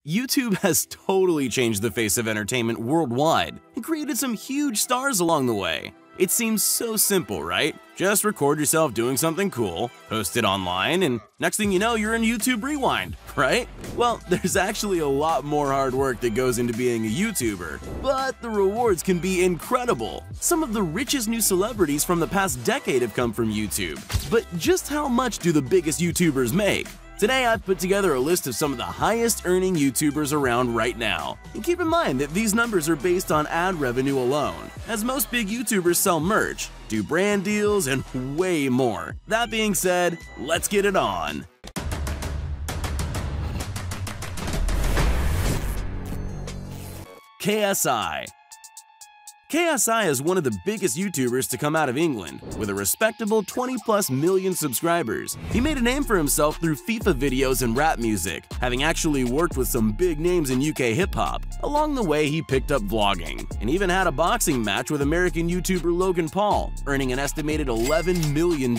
YouTube has totally changed the face of entertainment worldwide and created some huge stars along the way. It seems so simple, right? Just record yourself doing something cool, post it online, and next thing you know, you're in YouTube Rewind, right? Well, there's actually a lot more hard work that goes into being a YouTuber, but the rewards can be incredible. Some of the richest new celebrities from the past decade have come from YouTube. But just how much do the biggest YouTubers make? Today, I've put together a list of some of the highest earning YouTubers around right now. And keep in mind that these numbers are based on ad revenue alone, as most big YouTubers sell merch, do brand deals, and way more. That being said, let's get it on. KSI. KSI is one of the biggest YouTubers to come out of England, with a respectable 20+ million subscribers. He made a name for himself through FIFA videos and rap music, having actually worked with some big names in UK hip-hop. Along the way, he picked up vlogging, and even had a boxing match with American YouTuber Logan Paul, earning an estimated $11 million.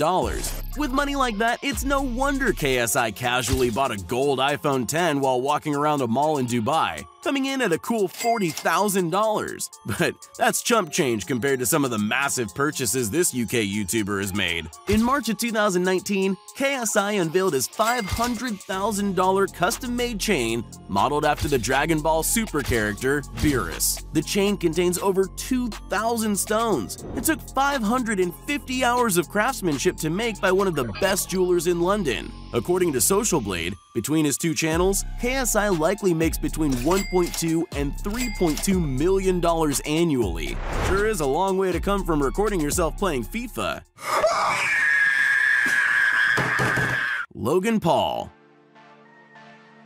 With money like that, it's no wonder KSI casually bought a gold iPhone X while walking around a mall in Dubai, coming in at a cool $40,000. But that's chump change compared to some of the massive purchases this UK YouTuber has made. In March of 2019, KSI unveiled his $500,000 custom-made chain modeled after the Dragon Ball Super character, Beerus. The chain contains over 2,000 stones. It took 550 hours of craftsmanship to make by one of the best jewelers in London. According to Social Blade, between his two channels, KSI likely makes between $1.2 and $3.2 million annually. Sure is a long way to come from recording yourself playing FIFA. Logan Paul.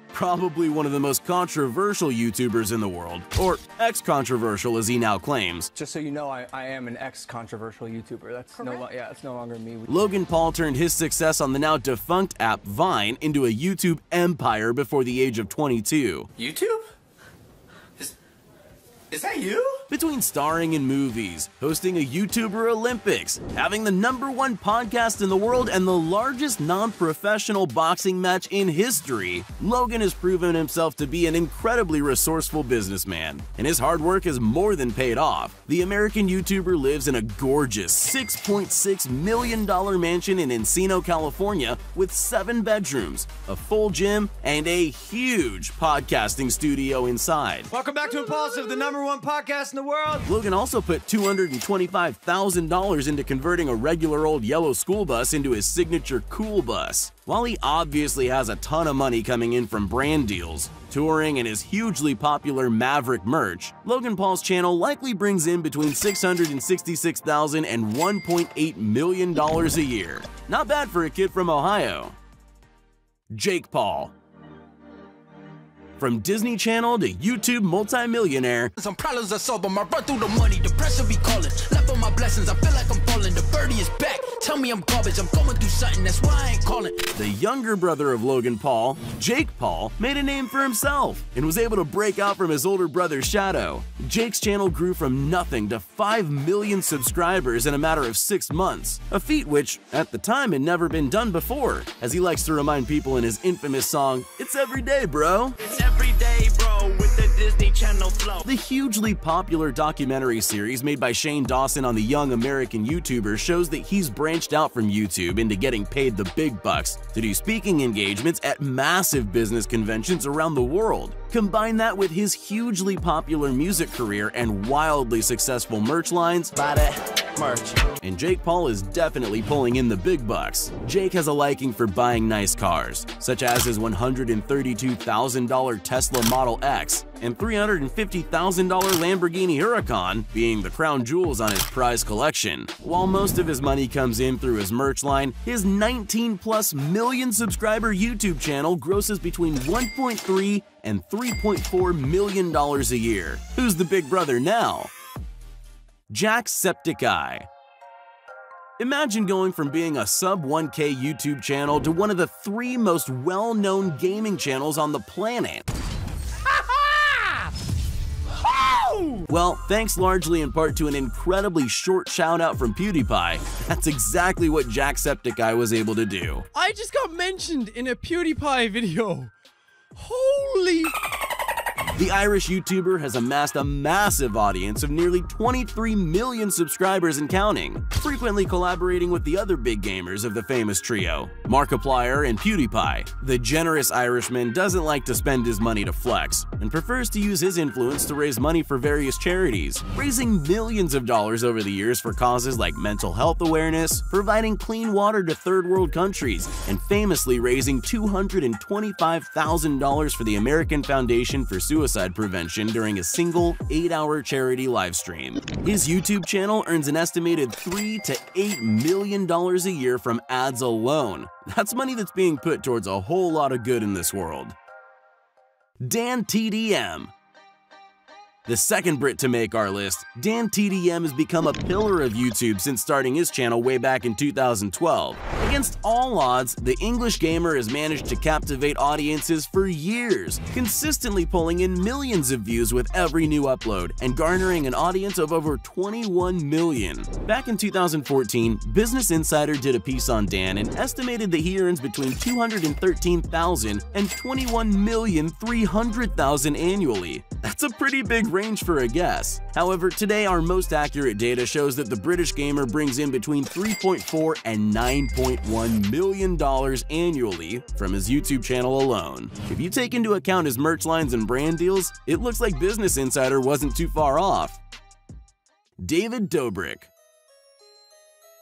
Probably one of the most controversial YouTubers in the world, or ex-controversial as he now claims. Just so you know, I am an ex-controversial YouTuber. That's no longer me. Logan Paul turned his success on the now defunct app Vine into a YouTube empire before the age of 22. YouTube? Is that you? Between starring in movies, hosting a YouTuber Olympics, having the #1 podcast in the world, and the largest non-professional boxing match in history, Logan has proven himself to be an incredibly resourceful businessman, and his hard work has more than paid off. The American YouTuber lives in a gorgeous $6.6 million mansion in Encino, California, with 7 bedrooms, a full gym, and a huge podcasting studio inside. Welcome back to Impulsive, the #1 podcast in the world. Logan also put $225,000 into converting a regular old yellow school bus into his signature cool bus. While he obviously has a ton of money coming in from brand deals, touring, and his hugely popular Maverick merch, Logan Paul's channel likely brings in between $666,000 and $1.8 million a year. Not bad for a kid from Ohio. Jake Paul. From Disney Channel to YouTube multi-millionaire, some problems I solve them. I run through the money, the pressure be calling. Left on my blessings, I feel like I'm falling. The birdie is back, tell me I'm garbage. I'm going through something, that's why I ain't calling. The younger brother of Logan Paul, Jake Paul, made a name for himself and was able to break out from his older brother's shadow. Jake's channel grew from nothing to 5 million subscribers in a matter of 6 months, a feat which, at the time, had never been done before, as he likes to remind people in his infamous song, "It's every day, bro." Every day, bro, with the Disney Channel flow. The hugely popular documentary series made by Shane Dawson on the young American YouTuber shows that he's branched out from YouTube into getting paid the big bucks to do speaking engagements at massive business conventions around the world. Combine that with his hugely popular music career and wildly successful merch lines, and Jake Paul is definitely pulling in the big bucks. Jake has a liking for buying nice cars, such as his $132,000 Tesla Model X and $350,000 Lamborghini Huracan being the crown jewels on his prize collection. While most of his money comes in through his merch line, his 19+ million subscriber YouTube channel grosses between $1.3 and $3.4 million a year. Who's the big brother now? Jacksepticeye. Imagine going from being a sub-1K YouTube channel to one of the 3 most well-known gaming channels on the planet. Well, thanks largely in part to an incredibly short shout-out from PewDiePie, that's exactly what Jacksepticeye was able to do. I just got mentioned in a PewDiePie video. Holy The Irish YouTuber has amassed a massive audience of nearly 23 million subscribers and counting, frequently collaborating with the other big gamers of the famous trio, Markiplier and PewDiePie. The generous Irishman doesn't like to spend his money to flex, and prefers to use his influence to raise money for various charities, raising millions of dollars over the years for causes like mental health awareness, providing clean water to third world countries, and famously raising $225,000 for the American Foundation for Suicide Prevention during a single 8-hour charity livestream. His YouTube channel earns an estimated $3 to $8 million a year from ads alone. That's money that's being put towards a whole lot of good in this world. Dan TDM. The second Brit to make our list, Dan TDM has become a pillar of YouTube since starting his channel way back in 2012. Against all odds, the English gamer has managed to captivate audiences for years, consistently pulling in millions of views with every new upload and garnering an audience of over 21 million. Back in 2014, Business Insider did a piece on Dan and estimated that he earns between $213,000 and $21,300,000 annually. That's a pretty big range for a guess. However, today our most accurate data shows that the British gamer brings in between $3.4 and $9.1 million annually from his YouTube channel alone. If you take into account his merch lines and brand deals, it looks like Business Insider wasn't too far off. David Dobrik.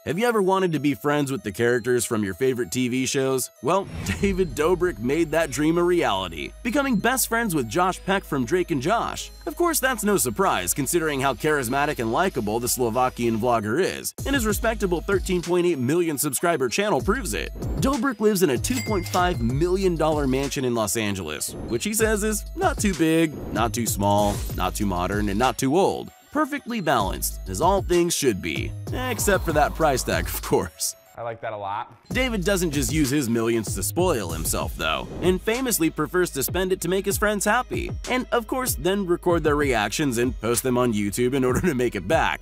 Have you ever wanted to be friends with the characters from your favorite TV shows? Well, David Dobrik made that dream a reality, becoming best friends with Josh Peck from Drake and Josh. Of course, that's no surprise considering how charismatic and likable the Slovakian vlogger is, and his respectable 13.8 million subscriber channel proves it. Dobrik lives in a $2.5 million mansion in Los Angeles, which he says is not too big, not too small, not too modern, and not too old. Perfectly balanced, as all things should be. Except for that price tag, of course. I like that a lot. David doesn't just use his millions to spoil himself, though, and famously prefers to spend it to make his friends happy. And, of course, then record their reactions and post them on YouTube in order to make it back.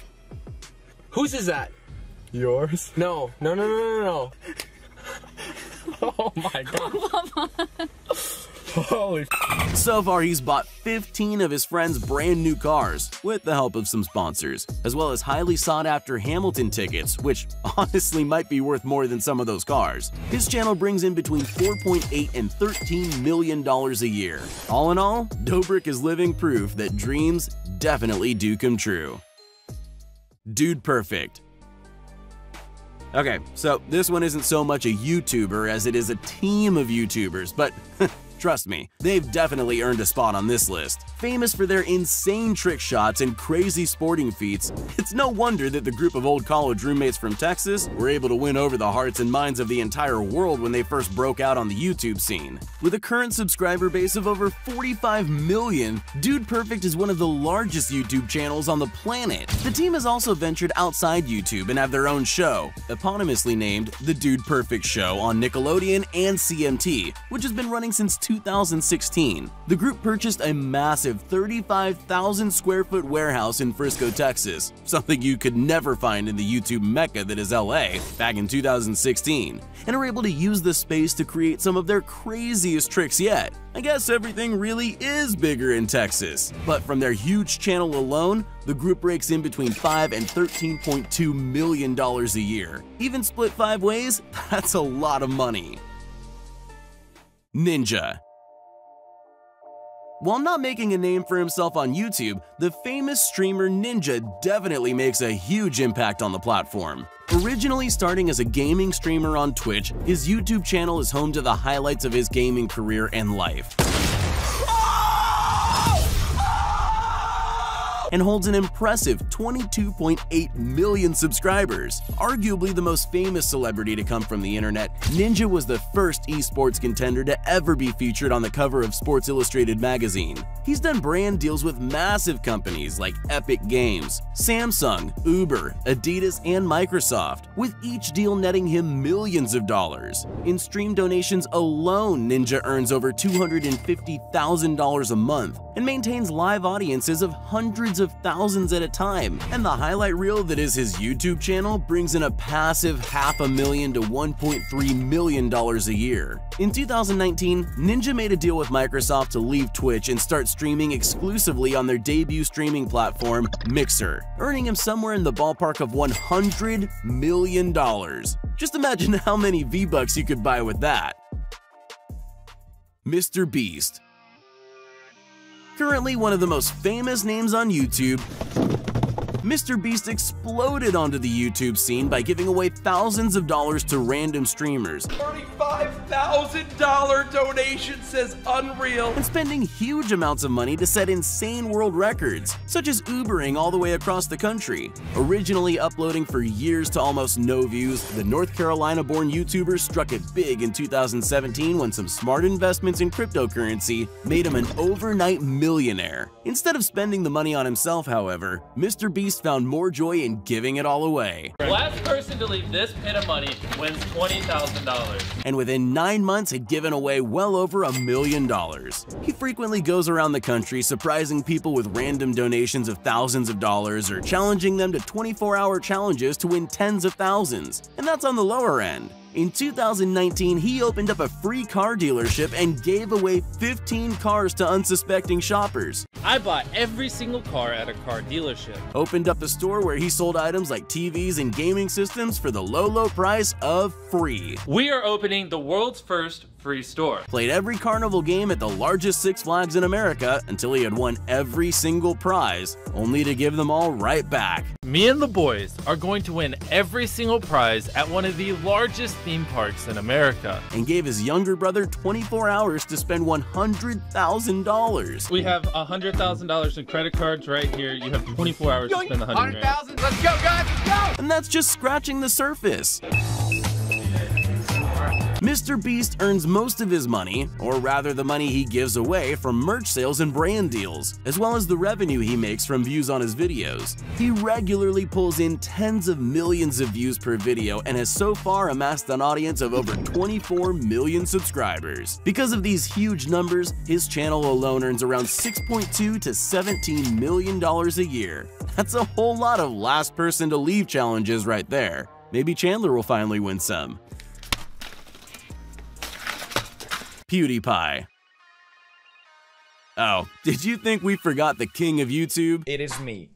Whose is that? Yours? No. Oh my god. Holy So far, he's bought 15 of his friends' brand new cars, with the help of some sponsors, as well as highly sought-after Hamilton tickets, which honestly might be worth more than some of those cars. His channel brings in between $4.8 and $13 million a year. All in all, Dobrik is living proof that dreams definitely do come true. Dude Perfect. Okay, so this one isn't so much a YouTuber as it is a team of YouTubers, but trust me, they've definitely earned a spot on this list. Famous for their insane trick shots and crazy sporting feats, it's no wonder that the group of old college roommates from Texas were able to win over the hearts and minds of the entire world when they first broke out on the YouTube scene. With a current subscriber base of over 45 million, Dude Perfect is one of the largest YouTube channels on the planet. The team has also ventured outside YouTube and have their own show, eponymously named The Dude Perfect Show on Nickelodeon and CMT, which has been running since 2016. The group purchased a massive 35,000 square foot warehouse in Frisco, Texas, something you could never find in the YouTube mecca that is LA, back in 2016, and are able to use the space to create some of their craziest tricks yet. I guess everything really is bigger in Texas. But from their huge channel alone, the group breaks in between $5 and $13.2 million a year. Even split 5 ways, that's a lot of money. Ninja. While not making a name for himself on YouTube, the famous streamer Ninja definitely makes a huge impact on the platform. Originally starting as a gaming streamer on Twitch, his YouTube channel is home to the highlights of his gaming career and life, and holds an impressive 22.8 million subscribers. Arguably the most famous celebrity to come from the internet, Ninja was the first esports contender to ever be featured on the cover of Sports Illustrated magazine. He's done brand deals with massive companies like Epic Games, Samsung, Uber, Adidas, and Microsoft, with each deal netting him millions of dollars. In stream donations alone, Ninja earns over $250,000 a month and maintains live audiences of hundreds of thousands at a time, and the highlight reel that is his YouTube channel brings in a passive $500,000 to $1.3 million a year. In 2019, Ninja made a deal with Microsoft to leave Twitch and start streaming exclusively on their debut streaming platform, Mixer, earning him somewhere in the ballpark of $100 million. Just imagine how many V-Bucks you could buy with that. Mr. Beast. Currently one of the most famous names on YouTube, Mr. Beast exploded onto the YouTube scene by giving away thousands of dollars to random streamers. $35,000 donation says unreal. And spending huge amounts of money to set insane world records, such as Ubering all the way across the country. Originally uploading for years to almost no views, the North Carolina-born YouTuber struck it big in 2017 when some smart investments in cryptocurrency made him an overnight millionaire. Instead of spending the money on himself, however, Mr. Beast found more joy in giving it all away. Last person to leave this pit of money wins $20,000. And within 9 months had given away well over $1 million. He frequently goes around the country surprising people with random donations of thousands of dollars or challenging them to 24-hour challenges to win tens of thousands, and that's on the lower end. In 2019, he opened up a free car dealership and gave away 15 cars to unsuspecting shoppers. I bought every single car at a car dealership. Opened up a store where he sold items like TVs and gaming systems for the low price of free. We are opening the world's first free store. Played every carnival game at the largest Six Flags in America until he had won every single prize, only to give them all right back. Me and the boys are going to win every single prize at one of the largest theme parks in America. And gave his younger brother 24 hours to spend $100,000. We have $100,000 in credit cards right here. You have 24 hours to spend the $100,000. Let's go, guys, let's go! And that's just scratching the surface. Mr. Beast earns most of his money, or rather the money he gives away, from merch sales and brand deals, as well as the revenue he makes from views on his videos. He regularly pulls in tens of millions of views per video and has so far amassed an audience of over 24 million subscribers. Because of these huge numbers, his channel alone earns around $6.2 to $17 million a year. That's a whole lot of last person to leave challenges right there. Maybe Chandler will finally win some. PewDiePie. Oh, did you think we forgot the king of YouTube? It is me.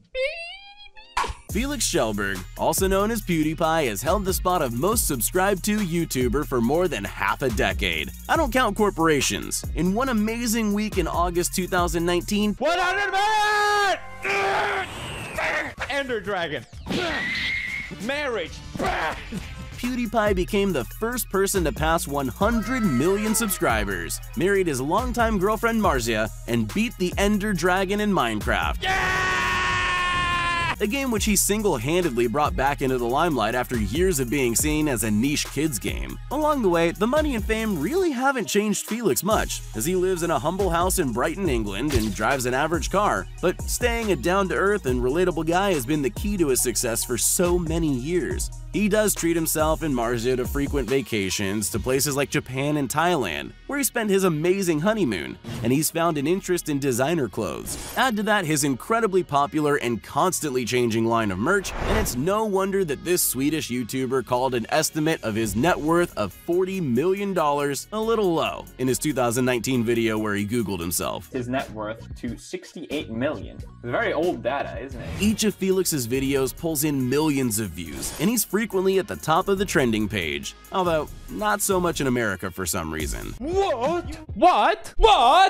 Felix Schellberg, also known as PewDiePie, has held the spot of most subscribed to YouTuber for more than half a decade. I don't count corporations. In one amazing week in August 2019, 100 million! Ender Dragon. Marriage. PewDiePie became the first person to pass 100 million subscribers, married his longtime girlfriend Marzia, and beat the Ender Dragon in Minecraft. A game which he single-handedly brought back into the limelight after years of being seen as a niche kids game. Along the way, the money and fame really haven't changed Felix much, as he lives in a humble house in Brighton, England, and drives an average car. But staying a down-to-earth and relatable guy has been the key to his success for so many years. He does treat himself and Marzia to frequent vacations to places like Japan and Thailand, where he spent his amazing honeymoon, and he's found an interest in designer clothes. Add to that his incredibly popular and constantly changing line of merch, and it's no wonder that this Swedish YouTuber called an estimate of his net worth of $40 million a little low in his 2019 video where he Googled himself. His net worth to 68 million. It's very old data, isn't it? Each of Felix's videos pulls in millions of views, and he's frequently at the top of the trending page, although not so much in America for some reason. What?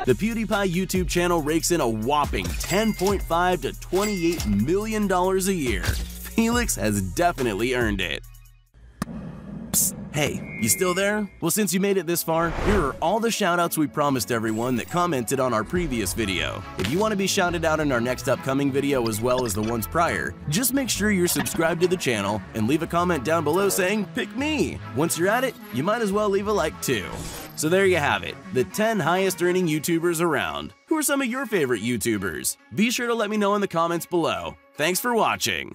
The PewDiePie YouTube channel rakes in a whopping $10.5 to $28 million a year. Felix has definitely earned it. Psst, hey, you still there? Well, since you made it this far, here are all the shoutouts we promised everyone that commented on our previous video. If you want to be shouted out in our next upcoming video as well as the ones prior, just make sure you're subscribed to the channel and leave a comment down below saying, "Pick me." Once you're at it, you might as well leave a like too. So there you have it, the 10 highest earning YouTubers around. Who are some of your favorite YouTubers? Be sure to let me know in the comments below. Thanks for watching.